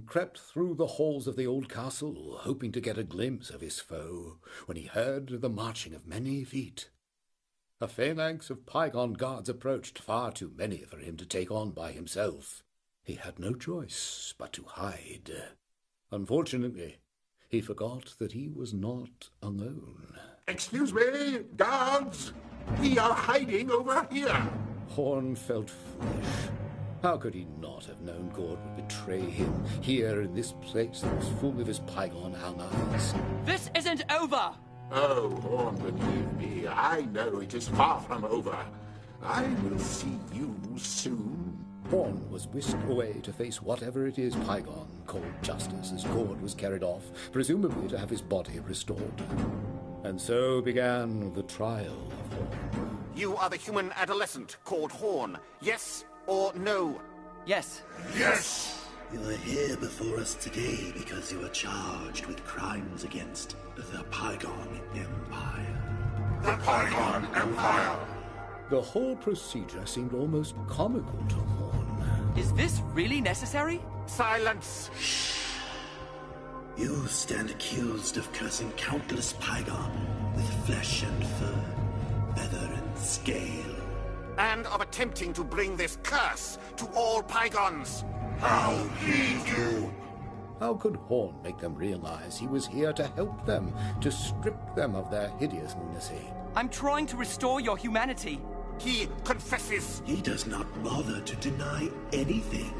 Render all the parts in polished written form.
Horn crept through the halls of the old castle, hoping to get a glimpse of his foe, when he heard the marching of many feet. A phalanx of Pygon guards approached, far too many for him to take on by himself. He had no choice but to hide. Unfortunately, he forgot that he was not alone. Excuse me, guards! We are hiding over here! Horn felt foolish. How could he not have known Gord would betray him here in this place that was full of his Pygon allies? This isn't over! Oh, Horn, believe me, I know it is far from over. I will see you soon. Horn was whisked away to face whatever it is Pygon called justice as Gord was carried off, presumably to have his body restored. And so began the trial of Horn. You are the human adolescent called Horn, yes or no? Yes. Yes! You are here before us today because you are charged with crimes against the Pygon Empire. The Pygon Empire! The whole procedure seemed almost comical to Horn. Is this really necessary? Silence! You stand accused of cursing countless Pygon with flesh and fur, feather and scale. And of attempting to bring this curse to all Pygons. How please you! How could Horn make them realize he was here to help them, to strip them of their hideous lunacy? I'm trying to restore your humanity. He confesses. He does not bother to deny anything.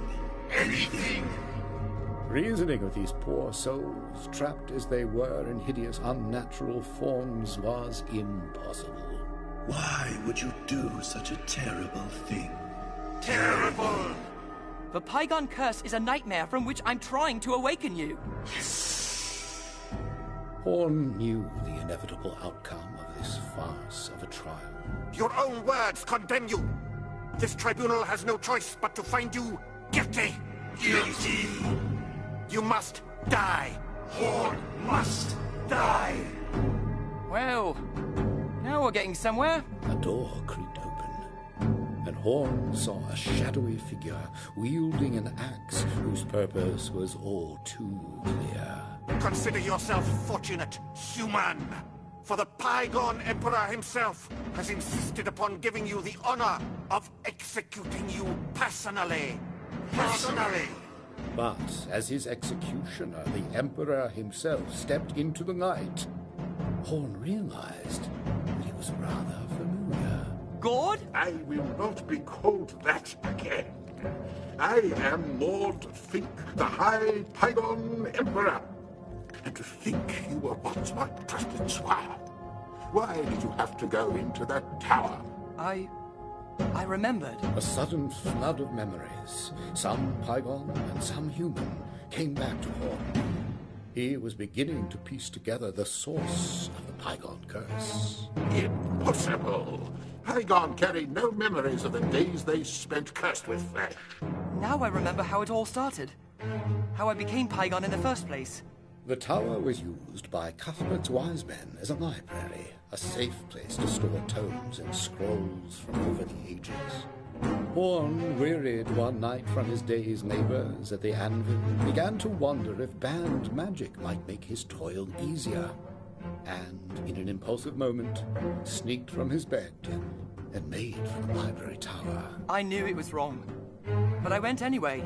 Anything! Reasoning with these poor souls, trapped as they were in hideous unnatural forms, was impossible. Why would you do such a terrible thing? Terrible! The Pygon curse is a nightmare from which I'm trying to awaken you. Horn knew the inevitable outcome of this farce of a trial. Your own words condemn you. This tribunal has no choice but to find you guilty. Guilty! You must die. Horn must die! Well, now we're getting somewhere. A door creaked open, and Horn saw a shadowy figure wielding an axe whose purpose was all too clear. Consider yourself fortunate, human. For the Pygon Emperor himself has insisted upon giving you the honor of executing you personally. Personally! But as his executioner, the Emperor himself stepped into the night, Horn realized that he was rather familiar. Gord? I will not be called that again. I am Lord Fink, the High Pygon Emperor. And to think you were once my trusted squire. Why did you have to go into that tower? I remembered. A sudden flood of memories, some Pygon and some human, came back to Horn. He was beginning to piece together the source of the Pygon curse. Impossible! Pygon carry no memories of the days they spent cursed with flesh. Now I remember how it all started. How I became Pygon in the first place. The tower was used by Cuthbert's wise men as a library, a safe place to store tomes and scrolls from over the ages. Horn, wearied one night from his day's labors at the anvil, began to wonder if banned magic might make his toil easier, and, in an impulsive moment, sneaked from his bed and made for the library tower. I knew it was wrong, but I went anyway.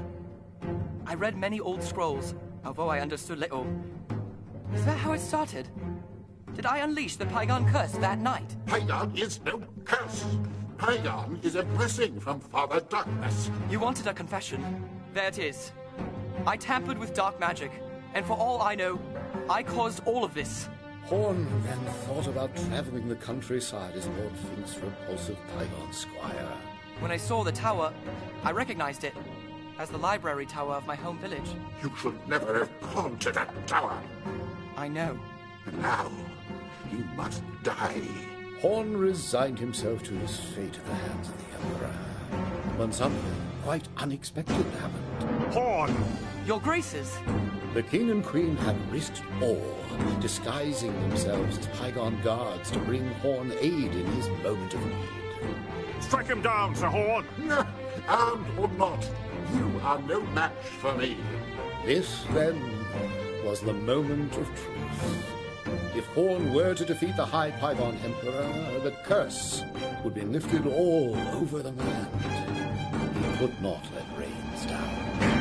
I read many old scrolls, although I understood little. Is that how it started? Did I unleash the Pygon curse that night? Pygon is no curse. Pygon is a blessing from Father Darkness. You wanted a confession. There it is. I tampered with dark magic, and for all I know, I caused all of this. Horn then thought about traveling the countryside as Lord Fink's repulsive Pygon squire. When I saw the tower, I recognized it as the library tower of my home village. You should never have gone to that tower. I know. And now, you must die. Horn resigned himself to his fate at the hands of the Emperor, when something quite unexpected happened. Horn! Your graces! The king and queen had risked all, disguising themselves as Pygon guards to bring Horn aid in his moment of need. Strike him down, Sir Horn! Armed or not, you are no match for me. This, then, was the moment of truth. If Horn were to defeat the High Pygon Emperor, the curse would be lifted all over the land. He could not let rains down.